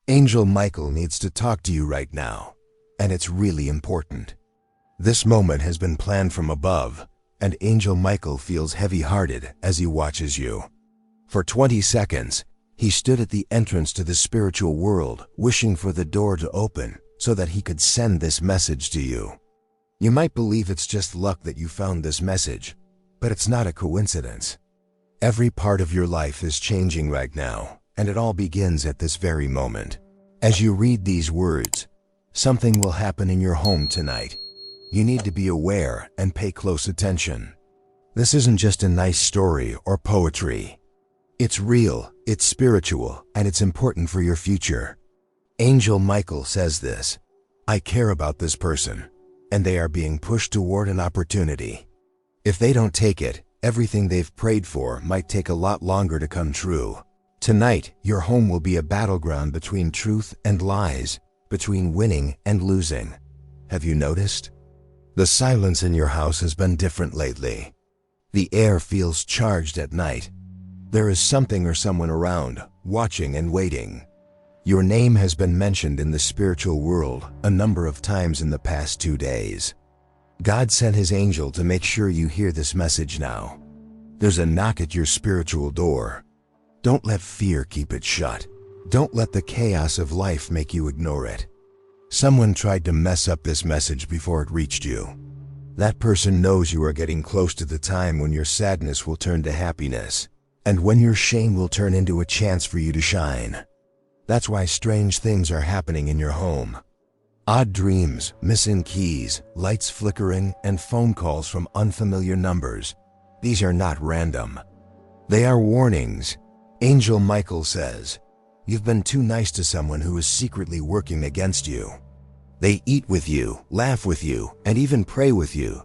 Angel Michael needs to talk to you right now, and it's really important. This moment has been planned from above, and Angel Michael feels heavy-hearted as he watches you. For 20 seconds, he stood at the entrance to the spiritual world, wishing for the door to open so that he could send this message to you. You might believe it's just luck that you found this message, but it's not a coincidence. Every part of your life is changing right now, and it all begins at this very moment. As you read these words, something will happen in your home tonight. You need to be aware and pay close attention. This isn't just a nice story or poetry. It's real, it's spiritual, and it's important for your future. Angel Michael says this: I care about this person, and they are being pushed toward an opportunity. If they don't take it, everything they've prayed for might take a lot longer to come true. Tonight, your home will be a battleground between truth and lies, between winning and losing. Have you noticed? The silence in your house has been different lately. The air feels charged at night. There is something or someone around, watching and waiting. Your name has been mentioned in the spiritual world a number of times in the past 2 days. God sent his angel to make sure you hear this message now. There's a knock at your spiritual door. Don't let fear keep it shut. Don't let the chaos of life make you ignore it. Someone tried to mess up this message before it reached you. That person knows you are getting close to the time when your sadness will turn to happiness, and when your shame will turn into a chance for you to shine. That's why strange things are happening in your home. Odd dreams, missing keys, lights flickering, and phone calls from unfamiliar numbers. These are not random. They are warnings. Angel Michael says, you've been too nice to someone who is secretly working against you. They eat with you, laugh with you, and even pray with you,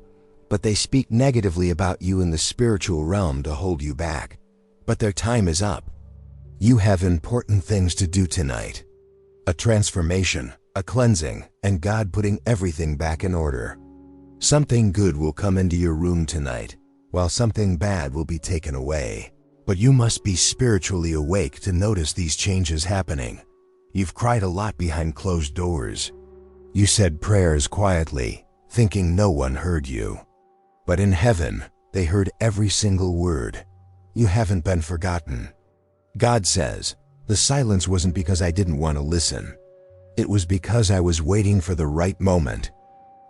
but they speak negatively about you in the spiritual realm to hold you back. But their time is up. You have important things to do tonight. A transformation, a cleansing, and God putting everything back in order. Something good will come into your room tonight, while something bad will be taken away. But you must be spiritually awake to notice these changes happening. You've cried a lot behind closed doors. You said prayers quietly, thinking no one heard you. But in heaven, they heard every single word. You haven't been forgotten. God says, the silence wasn't because I didn't want to listen. It was because I was waiting for the right moment.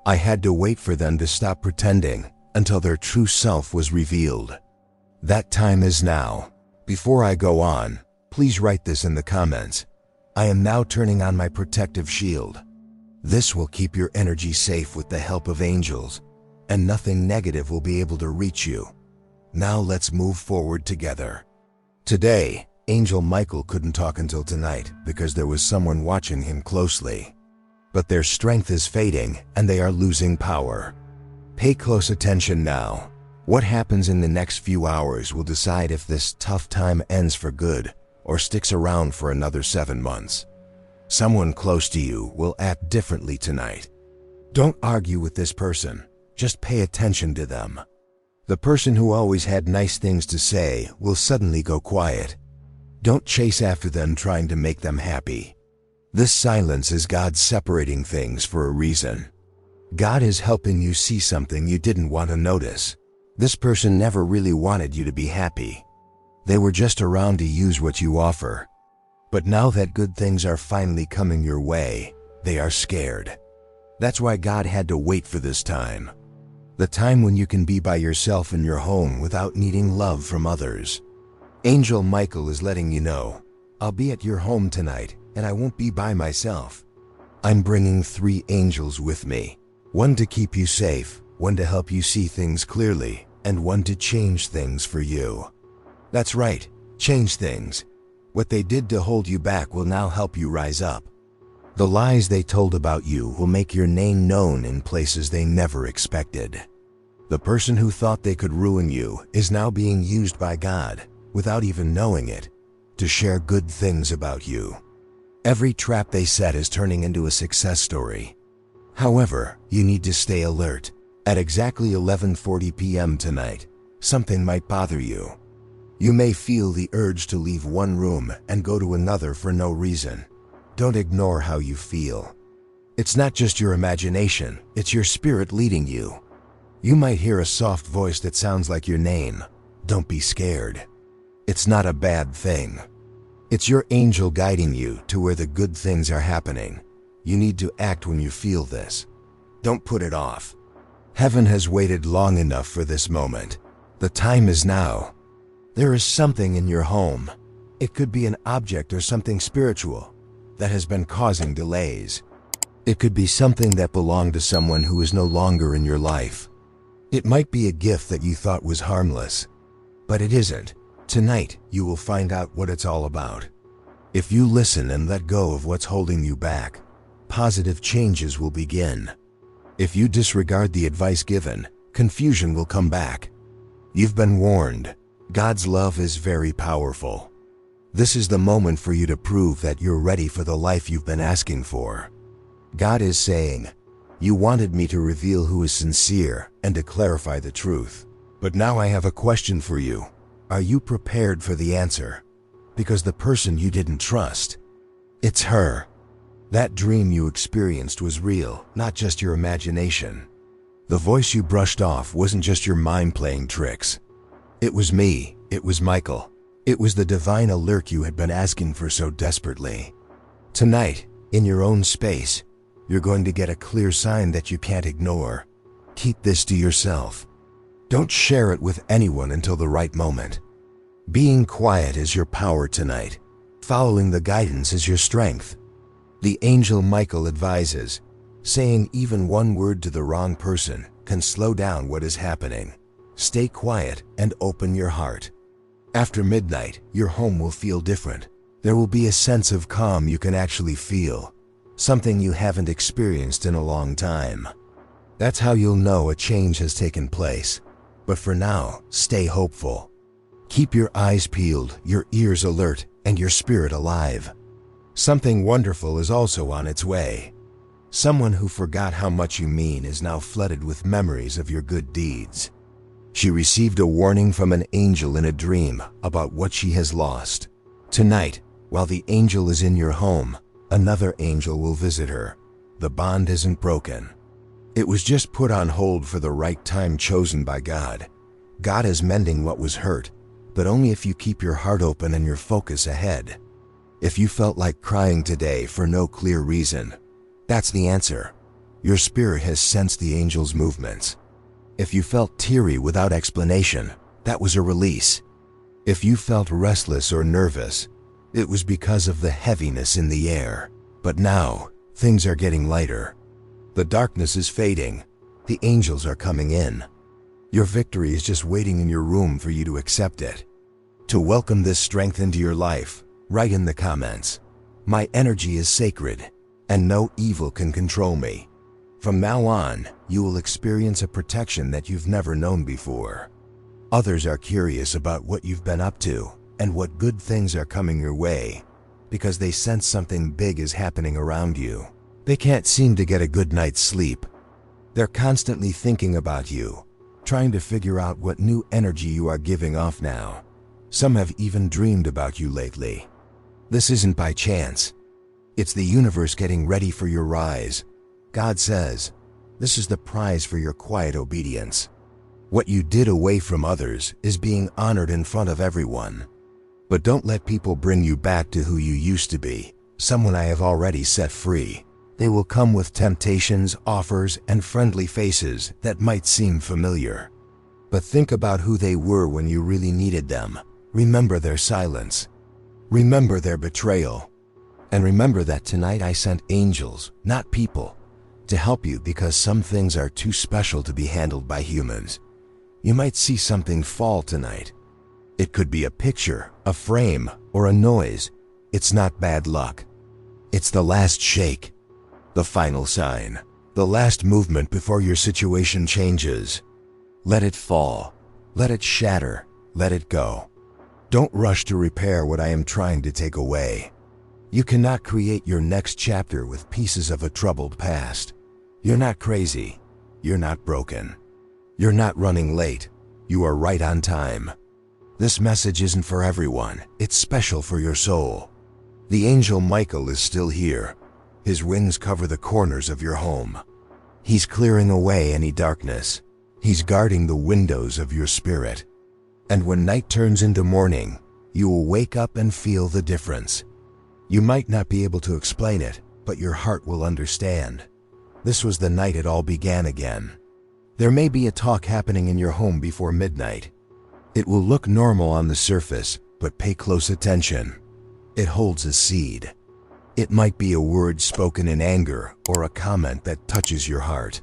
I had to wait for them to stop pretending until their true self was revealed. That time is now. Before I go on, please write this in the comments. I am now turning on my protective shield. This will keep your energy safe with the help of angels, and nothing negative will be able to reach you. Now let's move forward together. Today, Angel Michael couldn't talk until tonight because there was someone watching him closely. But their strength is fading and they are losing power. Pay close attention now. What happens in the next few hours will decide if this tough time ends for good or sticks around for another 7 months. Someone close to you will act differently tonight. Don't argue with this person, just pay attention to them. The person who always had nice things to say will suddenly go quiet. Don't chase after them trying to make them happy. This silence is God separating things for a reason. God is helping you see something you didn't want to notice. This person never really wanted you to be happy. They were just around to use what you offer. But now that good things are finally coming your way, they are scared. That's why God had to wait for this time. The time when you can be by yourself in your home without needing love from others. Angel Michael is letting you know, I'll be at your home tonight and I won't be by myself. I'm bringing 3 angels with me. 1 to keep you safe, 1 to help you see things clearly, and 1 to change things for you. That's right, change things. What they did to hold you back will now help you rise up. The lies they told about you will make your name known in places they never expected. The person who thought they could ruin you is now being used by God, without even knowing it, to share good things about you. Every trap they set is turning into a success story. However, you need to stay alert. At exactly 11:40 p.m. tonight, something might bother you. You may feel the urge to leave one room and go to another for no reason. Don't ignore how you feel. It's not just your imagination, it's your spirit leading you. You might hear a soft voice that sounds like your name. Don't be scared. It's not a bad thing. It's your angel guiding you to where the good things are happening. You need to act when you feel this. Don't put it off. Heaven has waited long enough for this moment. The time is now. There is something in your home. It could be an object or something spiritual that has been causing delays. It could be something that belonged to someone who is no longer in your life. It might be a gift that you thought was harmless, but it isn't. Tonight, you will find out what it's all about. If you listen and let go of what's holding you back, positive changes will begin. If you disregard the advice given, confusion will come back. You've been warned. God's love is very powerful. This is the moment for you to prove that you're ready for the life you've been asking for. God is saying, "You wanted me to reveal who is sincere and to clarify the truth. But now I have a question for you. Are you prepared for the answer? Because the person you didn't trust, it's her. That dream you experienced was real, not just your imagination. The voice you brushed off wasn't just your mind playing tricks. It was me. It was Michael. It was the divine alert you had been asking for so desperately. Tonight, in your own space, you're going to get a clear sign that you can't ignore. Keep this to yourself. Don't share it with anyone until the right moment. Being quiet is your power tonight. Following the guidance is your strength. The angel Michael advises, saying even one word to the wrong person can slow down what is happening. Stay quiet and open your heart. After midnight, your home will feel different. There will be a sense of calm you can actually feel, something you haven't experienced in a long time. That's how you'll know a change has taken place. But for now, stay hopeful. Keep your eyes peeled, your ears alert, and your spirit alive. Something wonderful is also on its way. Someone who forgot how much you mean is now flooded with memories of your good deeds. She received a warning from an angel in a dream about what she has lost. Tonight, while the angel is in your home, another angel will visit her. The bond isn't broken. It was just put on hold for the right time chosen by God. God is mending what was hurt, but only if you keep your heart open and your focus ahead. If you felt like crying today for no clear reason, that's the answer. Your spirit has sensed the angel's movements. If you felt teary without explanation, that was a release. If you felt restless or nervous, it was because of the heaviness in the air. But now, things are getting lighter. The darkness is fading. The angels are coming in. Your victory is just waiting in your room for you to accept it. To welcome this strength into your life, write in the comments, "My energy is sacred, and no evil can control me." From now on, you will experience a protection that you've never known before. Others are curious about what you've been up to and what good things are coming your way because they sense something big is happening around you. They can't seem to get a good night's sleep. They're constantly thinking about you, trying to figure out what new energy you are giving off now. Some have even dreamed about you lately. This isn't by chance. It's the universe getting ready for your rise. God says, this is the prize for your quiet obedience. What you did away from others is being honored in front of everyone. But don't let people bring you back to who you used to be, someone I have already set free. They will come with temptations, offers, and friendly faces that might seem familiar. But think about who they were when you really needed them. Remember their silence. Remember their betrayal. And remember that tonight I sent angels, not people, to help you because some things are too special to be handled by humans. You might see something fall tonight. It could be a picture, a frame, or a noise. It's not bad luck. It's the last shake, the final sign, the last movement before your situation changes. Let it fall. Let it shatter. Let it go. Don't rush to repair what I am trying to take away. You cannot create your next chapter with pieces of a troubled past. You're not crazy. You're not broken. You're not running late. You are right on time. This message isn't for everyone. It's special for your soul. The angel Michael is still here. His wings cover the corners of your home. He's clearing away any darkness. He's guarding the windows of your spirit. And when night turns into morning, you will wake up and feel the difference. You might not be able to explain it, but your heart will understand. This was the night it all began again. There may be a talk happening in your home before midnight. It will look normal on the surface, but pay close attention. It holds a seed. It might be a word spoken in anger or a comment that touches your heart.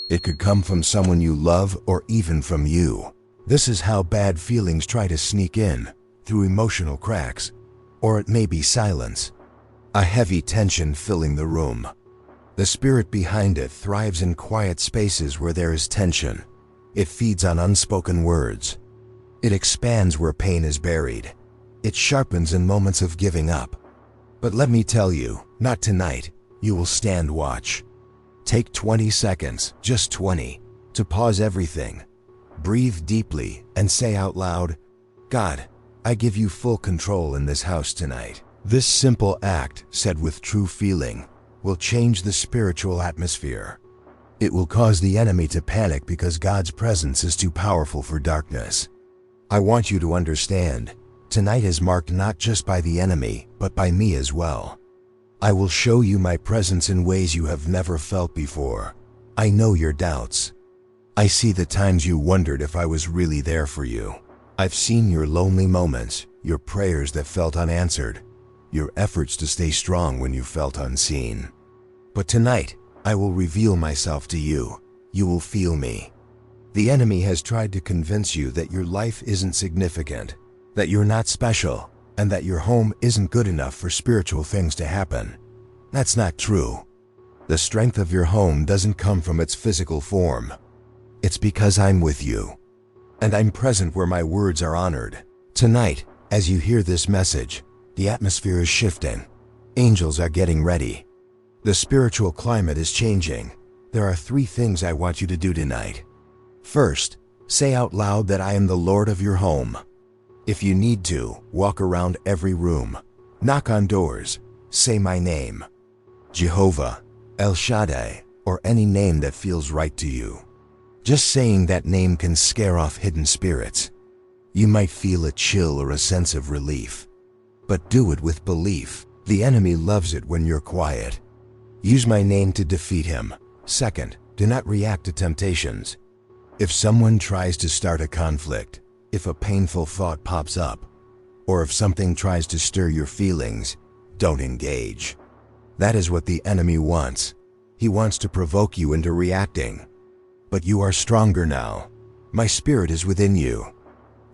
It could come from someone you love or even from you. This is how bad feelings try to sneak in, through emotional cracks. Or it may be silence. A heavy tension filling the room. The spirit behind it thrives in quiet spaces where there is tension. It feeds on unspoken words. It expands where pain is buried. It sharpens in moments of giving up. But let me tell you, not tonight. You will stand watch. Take 20 seconds, just 20, to pause everything. Breathe deeply and say out loud, God, I give you full control in this house tonight. This simple act, said with true feeling, will change the spiritual atmosphere. It will cause the enemy to panic because God's presence is too powerful for darkness. I want you to understand, tonight is marked not just by the enemy, but by me as well. I will show you my presence in ways you have never felt before. I know your doubts. I see the times you wondered if I was really there for you. I've seen your lonely moments, your prayers that felt unanswered, your efforts to stay strong when you felt unseen. But tonight, I will reveal myself to you. You will feel me. The enemy has tried to convince you that your life isn't significant, that you're not special, and that your home isn't good enough for spiritual things to happen. That's not true. The strength of your home doesn't come from its physical form. It's because I'm with you. And I'm present where my words are honored. Tonight, as you hear this message, the atmosphere is shifting. Angels are getting ready. The spiritual climate is changing. There are 3 things I want you to do tonight. First, say out loud that I am the Lord of your home. If you need to, walk around every room. Knock on doors. Say my name. Jehovah, El Shaddai, or any name that feels right to you. Just saying that name can scare off hidden spirits. You might feel a chill or a sense of relief. But do it with belief. The enemy loves it when you're quiet. Use my name to defeat him. Second, do not react to temptations. If someone tries to start a conflict, if a painful thought pops up, or if something tries to stir your feelings, don't engage. That is what the enemy wants. He wants to provoke you into reacting. But you are stronger now. My spirit is within you.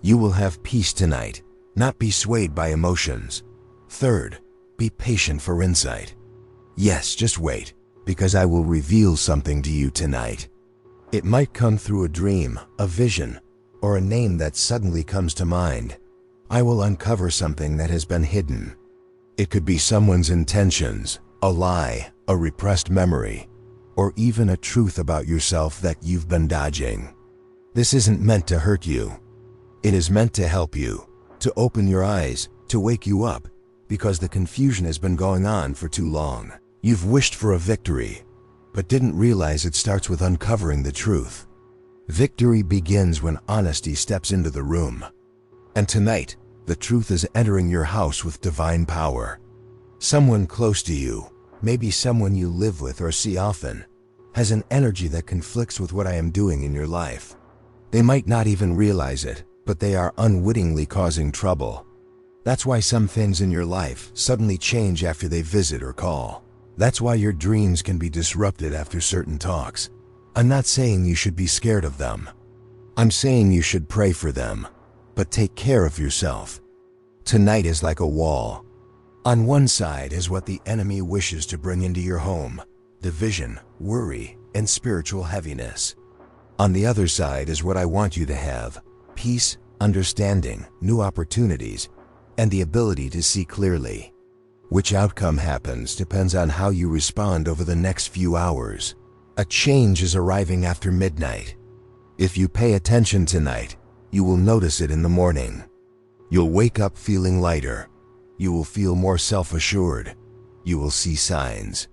You will have peace tonight, not be swayed by emotions. Third, be patient for insight. Yes, just wait, because I will reveal something to you tonight. It might come through a dream, a vision, or a name that suddenly comes to mind. I will uncover something that has been hidden. It could be someone's intentions, a lie, a repressed memory, or even a truth about yourself that you've been dodging. This isn't meant to hurt you. It is meant to help you, to open your eyes, to wake you up, because the confusion has been going on for too long. You've wished for a victory, but didn't realize it starts with uncovering the truth. Victory begins when honesty steps into the room. And tonight, the truth is entering your house with divine power. Someone close to you, maybe someone you live with or see often, has an energy that conflicts with what I am doing in your life. They might not even realize it, but they are unwittingly causing trouble. That's why some things in your life suddenly change after they visit or call. That's why your dreams can be disrupted after certain talks. I'm not saying you should be scared of them. I'm saying you should pray for them, but take care of yourself. Tonight is like a wall. On one side is what the enemy wishes to bring into your home: division, worry, and spiritual heaviness. On the other side is what I want you to have: peace, understanding, new opportunities, and the ability to see clearly. Which outcome happens depends on how you respond over the next few hours. A change is arriving after midnight. If you pay attention tonight, you will notice it in the morning. You'll wake up feeling lighter. You will feel more self-assured. You will see signs.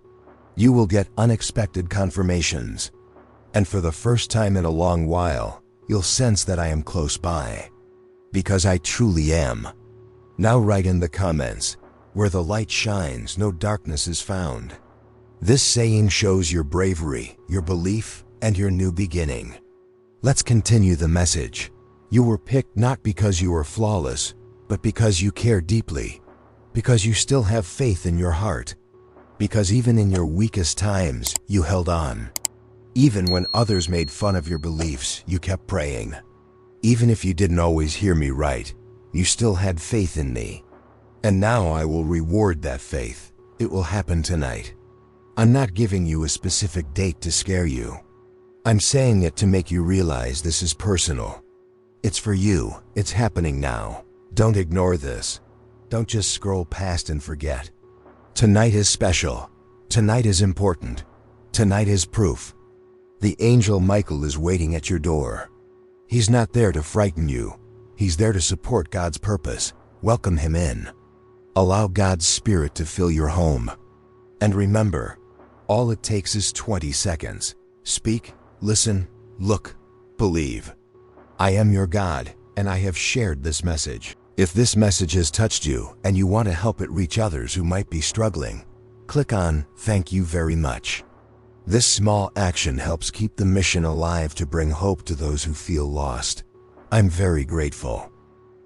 You will get unexpected confirmations. And for the first time in a long while, you'll sense that I am close by. Because I truly am. Now write in the comments, where the light shines, no darkness is found. This saying shows your bravery, your belief, and your new beginning. Let's continue the message. You were picked not because you were flawless, but because you care deeply. Because you still have faith in your heart. Because even in your weakest times, you held on. Even when others made fun of your beliefs, you kept praying. Even if you didn't always hear me right, you still had faith in me. And now I will reward that faith. It will happen tonight. I'm not giving you a specific date to scare you. I'm saying it to make you realize this is personal. It's for you. It's happening now. Don't ignore this. Don't just scroll past and forget. Tonight is special. Tonight is important. Tonight is proof. The angel Michael is waiting at your door. He's not there to frighten you. He's there to support God's purpose. Welcome him in. Allow God's Spirit to fill your home. And remember, all it takes is 20 seconds. Speak, listen, look, believe. I am your God, and I have shared this message. If this message has touched you and you want to help it reach others who might be struggling, click on "Thank you very much." This small action helps keep the mission alive to bring hope to those who feel lost. I'm very grateful.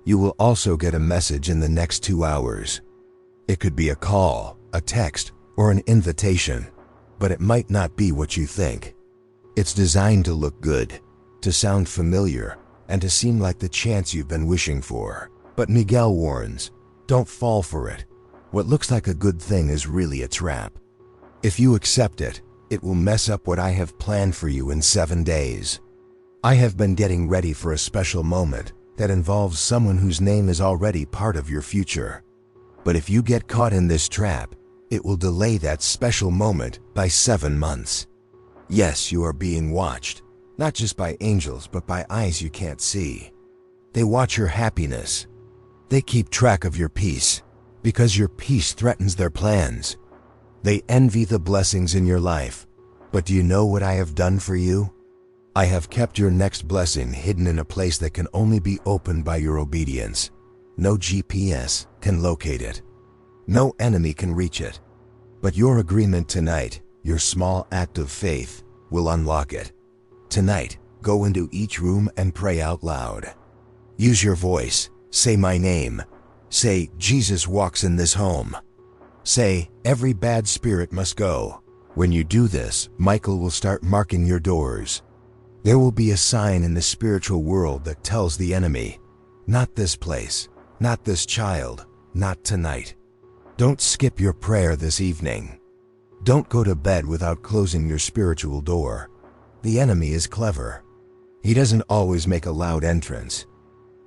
You will also get a message in the next 2 hours. It could be a call, a text, or an invitation, but it might not be what you think. It's designed to look good, to sound familiar, and to seem like the chance you've been wishing for. But Miguel warns, don't fall for it. What looks like a good thing is really a trap. If you accept it, it will mess up what I have planned for you in 7 days. I have been getting ready for a special moment that involves someone whose name is already part of your future. But if you get caught in this trap, it will delay that special moment by 7 months. Yes, you are being watched, not just by angels, but by eyes you can't see. They watch your happiness. They keep track of your peace, because your peace threatens their plans. They envy the blessings in your life. But do you know what I have done for you? I have kept your next blessing hidden in a place that can only be opened by your obedience. No GPS can locate it. No enemy can reach it. But your agreement tonight, your small act of faith, will unlock it. Tonight, go into each room and pray out loud. Use your voice. Say my name. Say, Jesus walks in this home. Say, every bad spirit must go. When you do this, Michael will start marking your doors. There will be a sign in the spiritual world that tells the enemy, not this place, not this child, not tonight. Don't skip your prayer this evening. Don't go to bed without closing your spiritual door. The enemy is clever. He doesn't always make a loud entrance.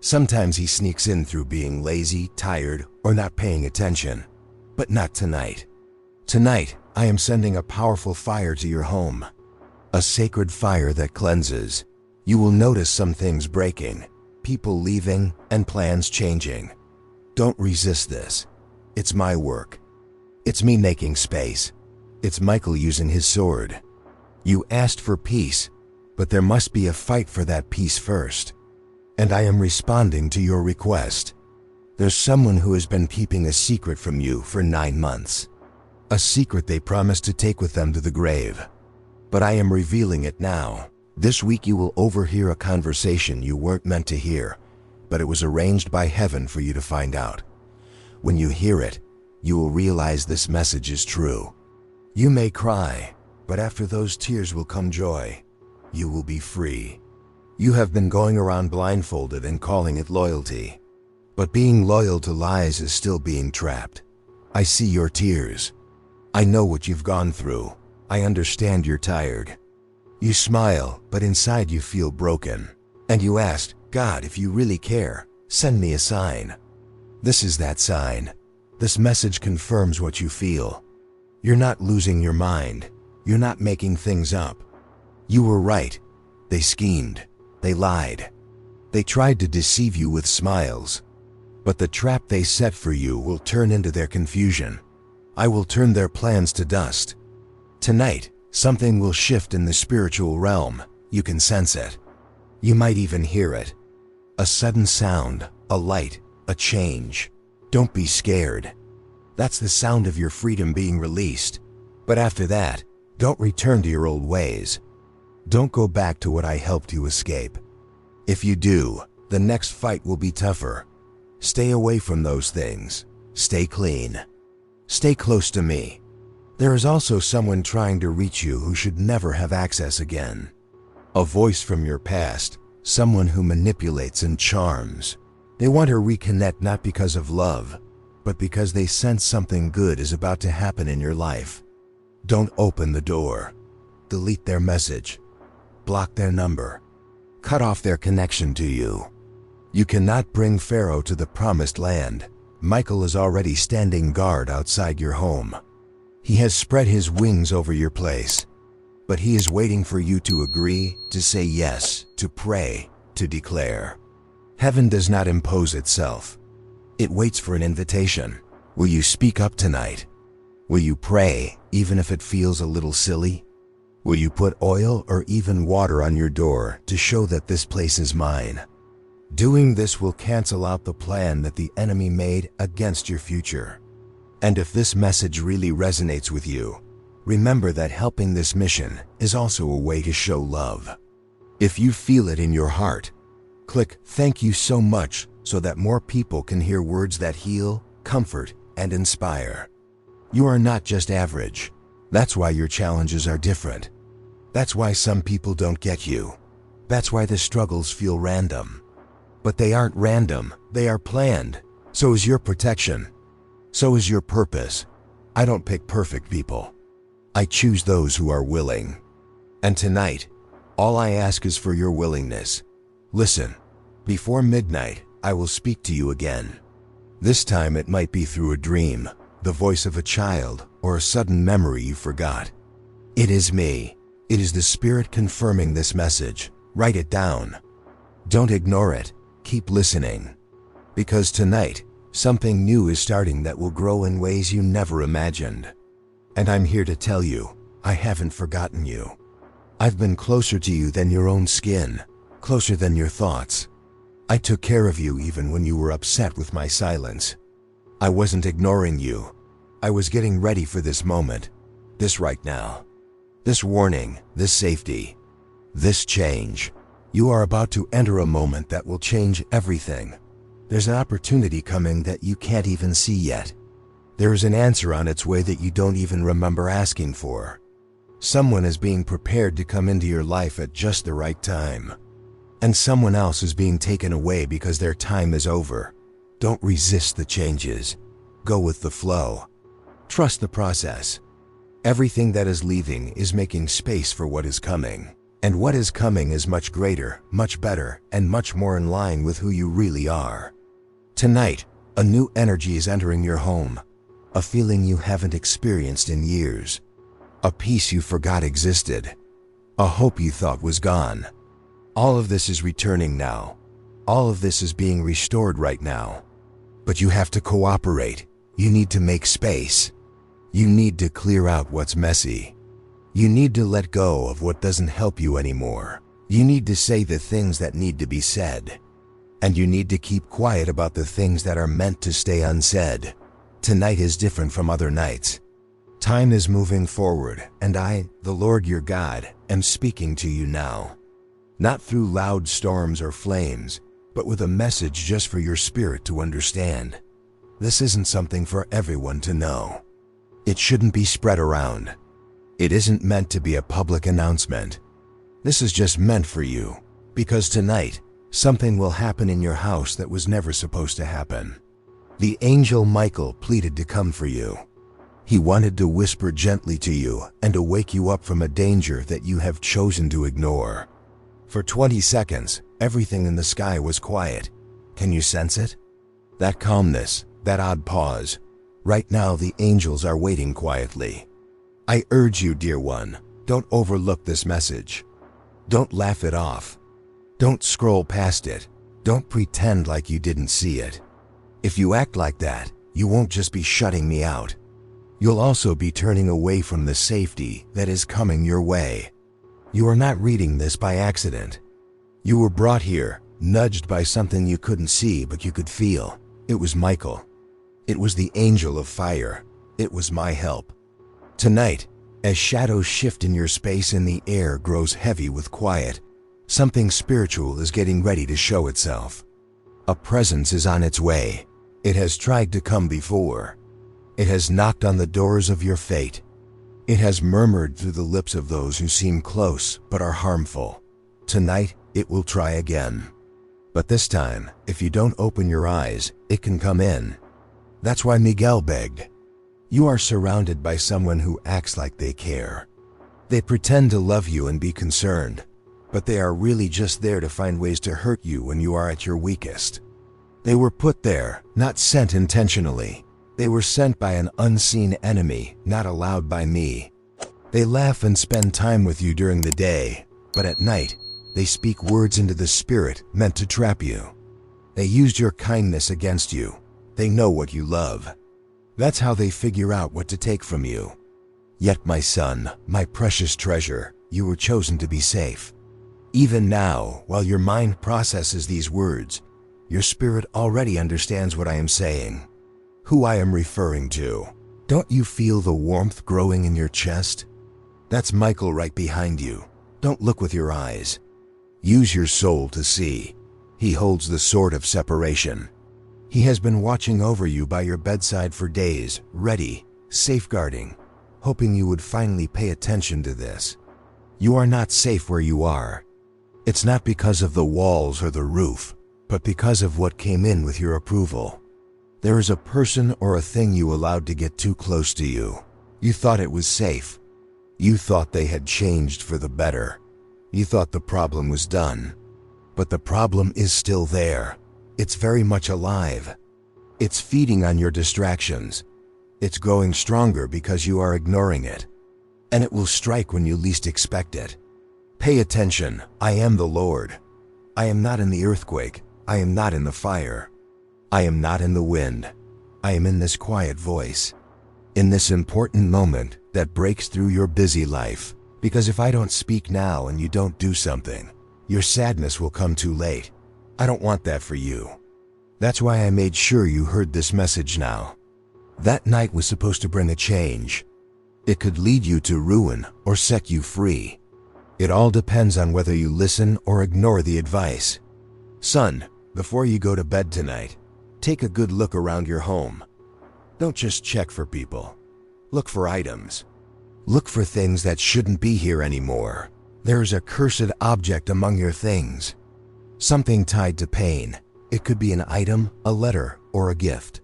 Sometimes he sneaks in through being lazy, tired, or not paying attention. But not tonight. Tonight, I am sending a powerful fire to your home. A sacred fire that cleanses. You will notice some things breaking, people leaving, and plans changing. Don't resist this. It's my work. It's me making space. It's Michael using his sword. You asked for peace, but there must be a fight for that peace first. And I am responding to your request. There's someone who has been keeping a secret from you for 9 months. A secret they promised to take with them to the grave. But I am revealing it now. This week you will overhear a conversation you weren't meant to hear, but it was arranged by heaven for you to find out. When you hear it, you will realize this message is true. You may cry, but after those tears will come joy. You will be free. You have been going around blindfolded and calling it loyalty. But being loyal to lies is still being trapped. I see your tears. I know what you've gone through. I understand you're tired. You smile, but inside you feel broken. And you ask, God, if you really care, send me a sign. This is that sign. This message confirms what you feel. You're not losing your mind. You're not making things up. You were right. They schemed. They lied. They tried to deceive you with smiles. But the trap they set for you will turn into their confusion. I will turn their plans to dust. Tonight, something will shift in the spiritual realm. You can sense it. You might even hear it. A sudden sound, a light, a change. Don't be scared. That's the sound of your freedom being released. But after that, don't return to your old ways. Don't go back to what I helped you escape. If you do, the next fight will be tougher. Stay away from those things. Stay clean. Stay close to me. There is also someone trying to reach you who should never have access again. A voice from your past, someone who manipulates and charms. They want to reconnect not because of love, but because they sense something good is about to happen in your life. Don't open the door. Delete their message. Block their number. Cut off their connection to you. You cannot bring Pharaoh to the promised land. Michael is already standing guard outside your home. He has spread his wings over your place, but he is waiting for you to agree, to say yes, to pray, to declare. Heaven does not impose itself. It waits for an invitation. Will you speak up tonight? Will you pray, even if it feels a little silly? Will you put oil or even water on your door to show that this place is mine? Doing this will cancel out the plan that the enemy made against your future. And if this message really resonates with you, remember that helping this mission is also a way to show love. If you feel it in your heart, click "Thank you so much" so that more people can hear words that heal, comfort, and inspire. You are not just average. That's why your challenges are different. That's why some people don't get you. That's why the struggles feel random. But they aren't random, they are planned. So is your protection. So is your purpose. I don't pick perfect people. I choose those who are willing. And tonight, all I ask is for your willingness. Listen, before midnight, I will speak to you again. This time it might be through a dream, the voice of a child, or a sudden memory you forgot. It is me. It is the Spirit confirming this message. Write it down. Don't ignore it. Keep listening. Because tonight, something new is starting that will grow in ways you never imagined. And I'm here to tell you, I haven't forgotten you. I've been closer to you than your own skin, closer than your thoughts. I took care of you even when you were upset with my silence. I wasn't ignoring you. I was getting ready for this moment, this right now. This warning, this safety, this change. You are about to enter a moment that will change everything. There's an opportunity coming that you can't even see yet. There is an answer on its way that you don't even remember asking for. Someone is being prepared to come into your life at just the right time. And someone else is being taken away because their time is over. Don't resist the changes. Go with the flow. Trust the process. Everything that is leaving is making space for what is coming. And what is coming is much greater, much better, and much more in line with who you really are. Tonight, a new energy is entering your home. A feeling you haven't experienced in years. A peace you forgot existed. A hope you thought was gone. All of this is returning now. All of this is being restored right now. But you have to cooperate. You need to make space. You need to clear out what's messy. You need to let go of what doesn't help you anymore. You need to say the things that need to be said. And you need to keep quiet about the things that are meant to stay unsaid. Tonight is different from other nights. Time is moving forward, and I, the Lord your God, am speaking to you now. Not through loud storms or flames, but with a message just for your spirit to understand. This isn't something for everyone to know. It shouldn't be spread around. It isn't meant to be a public announcement. This is just meant for you, because tonight, something will happen in your house that was never supposed to happen. The angel Michael pleaded to come for you. He wanted to whisper gently to you and to wake you up from a danger that you have chosen to ignore. For 20 seconds, everything in the sky was quiet. Can you sense it? That calmness, that odd pause. Right now, the angels are waiting quietly. I urge you, dear one, don't overlook this message. Don't laugh it off. Don't scroll past it. Don't pretend like you didn't see it. If you act like that, you won't just be shutting me out. You'll also be turning away from the safety that is coming your way. You are not reading this by accident. You were brought here, nudged by something you couldn't see but you could feel. It was Michael. It was the angel of fire. It was my help. Tonight, as shadows shift in your space and the air grows heavy with quiet, something spiritual is getting ready to show itself. A presence is on its way. It has tried to come before. It has knocked on the doors of your fate. It has murmured through the lips of those who seem close but are harmful. Tonight, it will try again. But this time, if you don't open your eyes, it can come in. That's why Miguel begged. You are surrounded by someone who acts like they care. They pretend to love you and be concerned, but they are really just there to find ways to hurt you when you are at your weakest. They were put there, not sent intentionally. They were sent by an unseen enemy, not allowed by me. They laugh and spend time with you during the day, but at night, they speak words into the spirit meant to trap you. They used your kindness against you. They know what you love. That's how they figure out what to take from you. Yet, my son, my precious treasure, you were chosen to be safe. Even now, while your mind processes these words, your spirit already understands what I am saying, who I am referring to. Don't you feel the warmth growing in your chest? That's Michael right behind you. Don't look with your eyes. Use your soul to see. He holds the sword of separation. He has been watching over you by your bedside for days, ready, safeguarding, hoping you would finally pay attention to this. You are not safe where you are. It's not because of the walls or the roof, but because of what came in with your approval. There is a person or a thing you allowed to get too close to you. You thought it was safe. You thought they had changed for the better. You thought the problem was done. But the problem is still there. It's very much alive. It's feeding on your distractions. It's growing stronger because you are ignoring it. And it will strike when you least expect it. Pay attention. I am the Lord. I am not in the earthquake. I am not in the fire. I am not in the wind. I am in this quiet voice. In this important moment that breaks through your busy life. Because if I don't speak now and you don't do something, your sadness will come too late. I don't want that for you. That's why I made sure you heard this message now. That night was supposed to bring a change. It could lead you to ruin or set you free. It all depends on whether you listen or ignore the advice. Son, before you go to bed tonight, take a good look around your home. Don't just check for people. Look for items. Look for things that shouldn't be here anymore. There is a cursed object among your things. Something tied to pain. It could be an item, a letter, or a gift.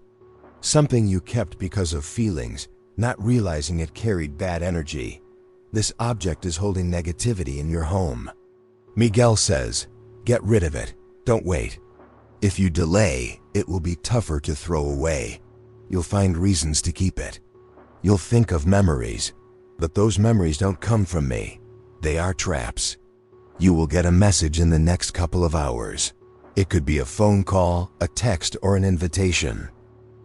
Something you kept because of feelings, not realizing it carried bad energy. This object is holding negativity in your home. Miguel says, get rid of it. Don't wait. If you delay, it will be tougher to throw away. You'll find reasons to keep it. You'll think of memories, but those memories don't come from me. They are traps. You will get a message in the next couple of hours. It could be a phone call, a text, or an invitation.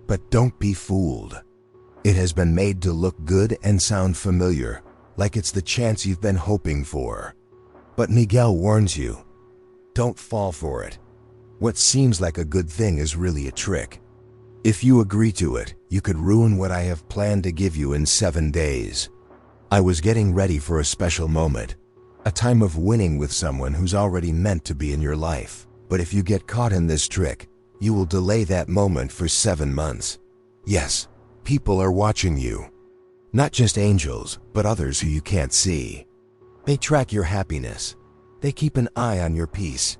But don't be fooled. It has been made to look good and sound familiar, like it's the chance you've been hoping for. But Miguel warns you, don't fall for it. What seems like a good thing is really a trick. If you agree to it, you could ruin what I have planned to give you in 7 days. I was getting ready for a special moment, a time of winning with someone who's already meant to be in your life. But if you get caught in this trick, you will delay that moment for 7 months. Yes, people are watching you. Not just angels, but others who you can't see. They track your happiness. They keep an eye on your peace.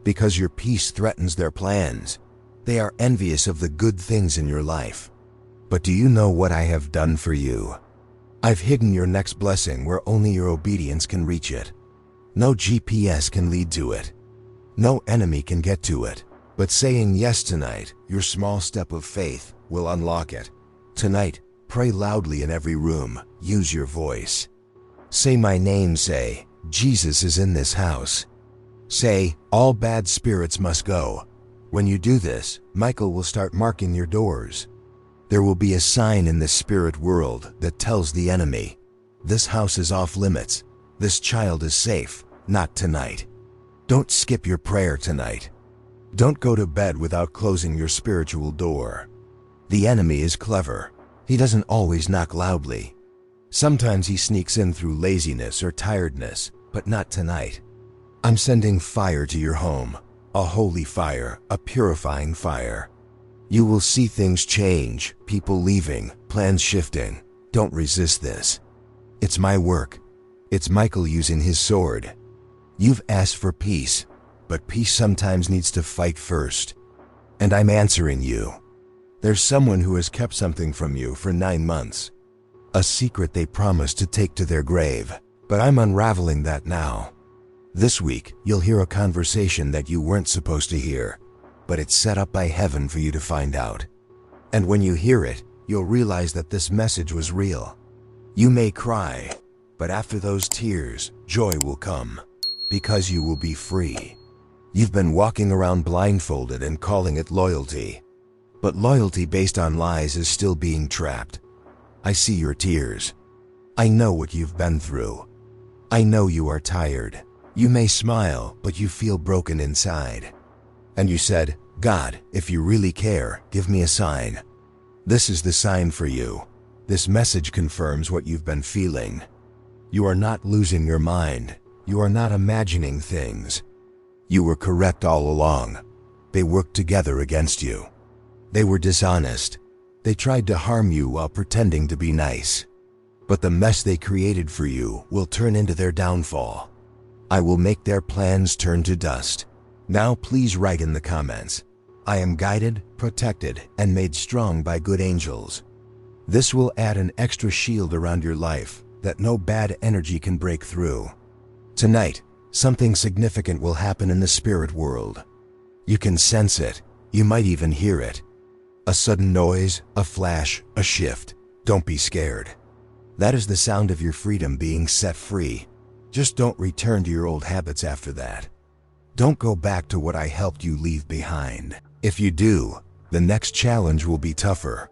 Because your peace threatens their plans. They are envious of the good things in your life. But do you know what I have done for you? I've hidden your next blessing where only your obedience can reach it. No GPS can lead to it. No enemy can get to it. But saying yes tonight, your small step of faith, will unlock it. Tonight, pray loudly in every room. Use your voice. Say my name. Say, Jesus is in this house. Say, all bad spirits must go. When you do this, Michael will start marking your doors. There will be a sign in the spirit world that tells the enemy, this house is off limits, this child is safe, not tonight. Don't skip your prayer tonight. Don't go to bed without closing your spiritual door. The enemy is clever. He doesn't always knock loudly. Sometimes he sneaks in through laziness or tiredness, but not tonight. I'm sending fire to your home, a holy fire, a purifying fire. You will see things change, people leaving, plans shifting. Don't resist this. It's my work. It's Michael using his sword. You've asked for peace, but peace sometimes needs to fight first. And I'm answering you. There's someone who has kept something from you for 9 months. A secret they promised to take to their grave, but I'm unraveling that now. This week, you'll hear a conversation that you weren't supposed to hear, but it's set up by heaven for you to find out. And when you hear it, you'll realize that this message was real. You may cry, but after those tears, joy will come, because you will be free. You've been walking around blindfolded and calling it loyalty, but loyalty based on lies is still being trapped. I see your tears. I know what you've been through. I know you are tired. You may smile, but you feel broken inside. And you said, God, if you really care, give me a sign. This is the sign for you. This message confirms what you've been feeling. You are not losing your mind. You are not imagining things. You were correct all along. They worked together against you. They were dishonest. They tried to harm you while pretending to be nice. But the mess they created for you will turn into their downfall. I will make their plans turn to dust. Now please write in the comments, I am guided, protected, and made strong by good angels. This will add an extra shield around your life that no bad energy can break through. Tonight, something significant will happen in the spirit world. You can sense it. You might even hear it. A sudden noise, a flash, a shift. Don't be scared. That is the sound of your freedom being set free. Just don't return to your old habits after that. Don't go back to what I helped you leave behind. If you do, the next challenge will be tougher.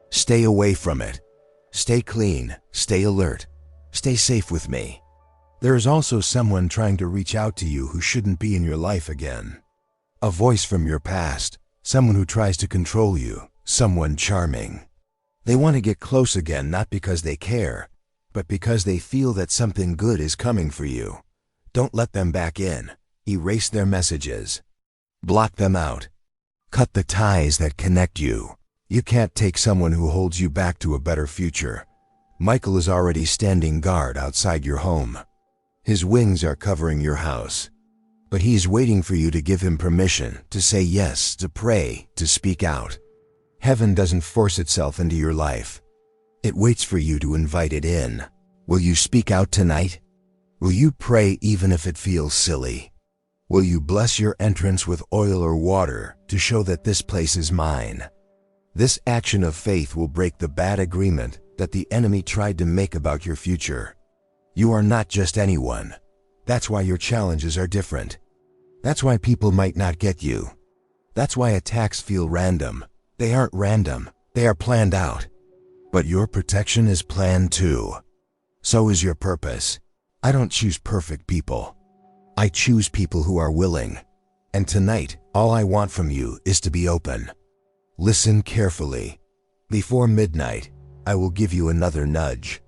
Stay away from it. Stay clean, stay alert, stay safe with me. There is also someone trying to reach out to you who shouldn't be in your life again. A voice from your past, someone who tries to control you, someone charming. They want to get close again not because they care, but because they feel that something good is coming for you. Don't let them back in. Erase their messages. Block them out. Cut the ties that connect you. You can't take someone who holds you back to a better future. Michael is already standing guard outside your home. His wings are covering your house. But he's waiting for you to give him permission to say yes, to pray, to speak out. Heaven doesn't force itself into your life. It waits for you to invite it in. Will you speak out tonight? Will you pray even if it feels silly? Will you bless your entrance with oil or water to show that this place is mine? This action of faith will break the bad agreement that the enemy tried to make about your future. You are not just anyone. That's why your challenges are different. That's why people might not get you. That's why attacks feel random. They aren't random. They are planned out. But your protection is planned too. So is your purpose. I don't choose perfect people. I choose people who are willing. And tonight, all I want from you is to be open. Listen carefully. Before midnight, I will give you another nudge.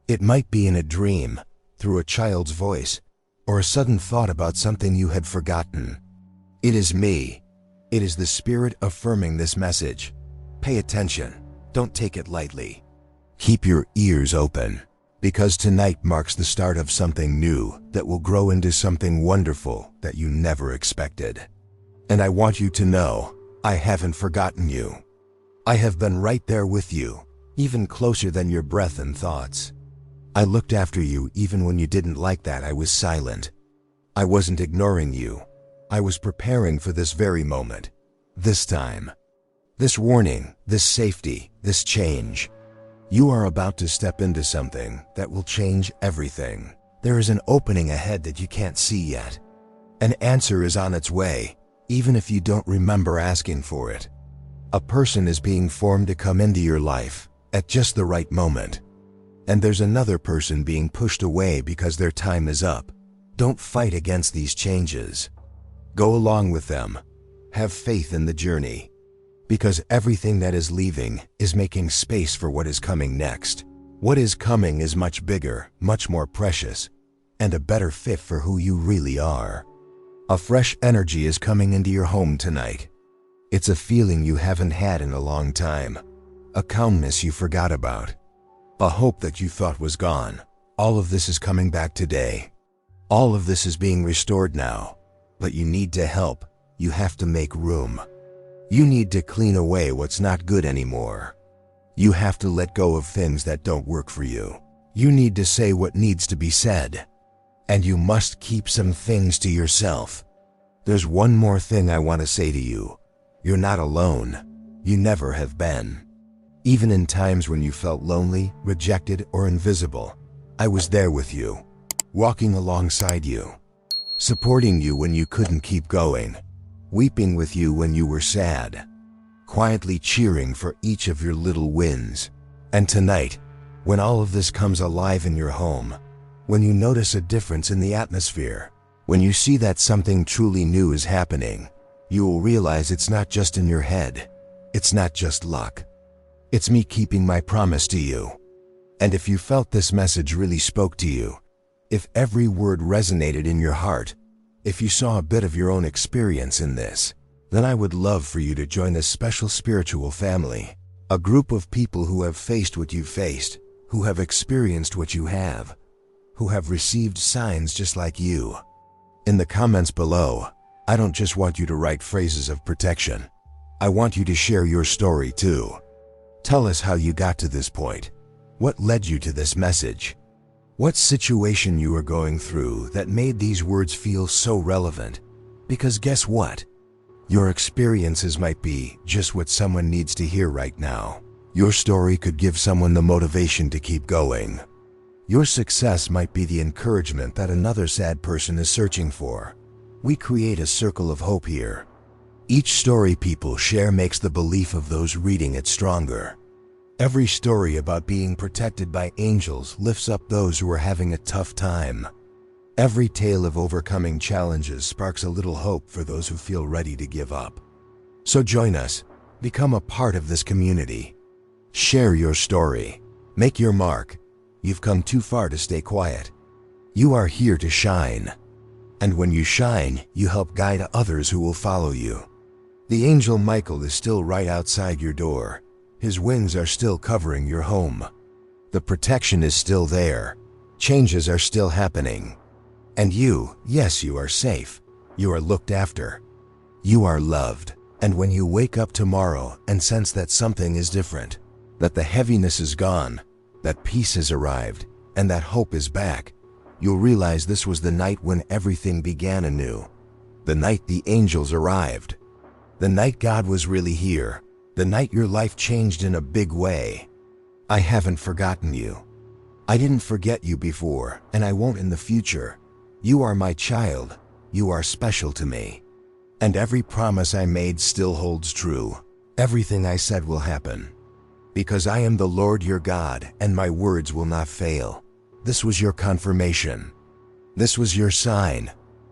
It might be in a dream, through a child's voice, or a sudden thought about something you had forgotten. It is me. It is the Spirit affirming this message. Pay attention. Don't take it lightly. Keep your ears open, because tonight marks the start of something new that will grow into something wonderful that you never expected. And I want you to know, I haven't forgotten you. I have been right there with you, even closer than your breath and thoughts. I looked after you even when you didn't like that I was silent. I wasn't ignoring you. I was preparing for this very moment. This time. This warning, this safety, this change. You are about to step into something that will change everything. There is an opening ahead that you can't see yet. An answer is on its way. even if you don't remember asking for it. A person is being formed to come into your life at just the right moment. And there's another person being pushed away because their time is up. Don't fight against these changes. Go along with them. Have faith in the journey. Because everything that is leaving is making space for what is coming next. What is coming is much bigger, much more precious, and a better fit for who you really are. A fresh energy is coming into your home tonight. It's a feeling you haven't had in a long time. A calmness you forgot about. A hope that you thought was gone. All of this is coming back today. All of this is being restored now. But you need to help. You have to make room. You need to clean away what's not good anymore. You have to let go of things that don't work for you. You need to say what needs to be said. And you must keep some things to yourself. There's one more thing I want to say to you. You're not alone. You never have been. Even in times when you felt lonely, rejected, or invisible, I was there with you, walking alongside you, supporting you when you couldn't keep going, weeping with you when you were sad, quietly cheering for each of your little wins. And tonight, when all of this comes alive in your home, when you notice a difference in the atmosphere, when you see that something truly new is happening, you will realize it's not just in your head. It's not just luck. It's me keeping my promise to you. And if you felt this message really spoke to you, if every word resonated in your heart, if you saw a bit of your own experience in this, then I would love for you to join this special spiritual family, a group of people who have faced what you've faced, who have experienced what you have, who have received signs just like you. In the comments below, I don't just want you to write phrases of protection. I want you to share your story too. Tell us how you got to this point. What led you to this message? What situation you were going through that made these words feel so relevant? Because guess what? Your experiences might be just what someone needs to hear right now. Your story could give someone the motivation to keep going. Your success might be the encouragement that another sad person is searching for. We create a circle of hope here. Each story people share makes the belief of those reading it stronger. Every story about being protected by angels lifts up those who are having a tough time. Every tale of overcoming challenges sparks a little hope for those who feel ready to give up. So join us. Become a part of this community. Share your story. Make your mark. You've come too far to stay quiet. You are here to shine. And when you shine, you help guide others who will follow you. The angel Michael is still right outside your door. His wings are still covering your home. The protection is still there. Changes are still happening. And you, yes, you are safe. You are looked after. You are loved. And when you wake up tomorrow and sense that something is different, that the heaviness is gone, that peace has arrived, and that hope is back, you'll realize this was the night when everything began anew. The night the angels arrived. The night God was really here. The night your life changed in a big way. I haven't forgotten you. I didn't forget you before, and I won't in the future. You are my child. You are special to me. And every promise I made still holds true. Everything I said will happen. Because I am the Lord your God, and my words will not fail. This was your confirmation. This was your sign.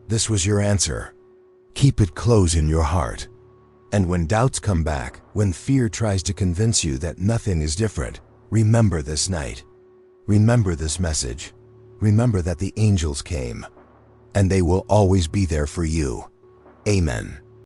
This was your answer. Keep it close in your heart. And when doubts come back, when fear tries to convince you that nothing is different, remember this night. Remember this message. Remember that the angels came. And they will always be there for you. Amen.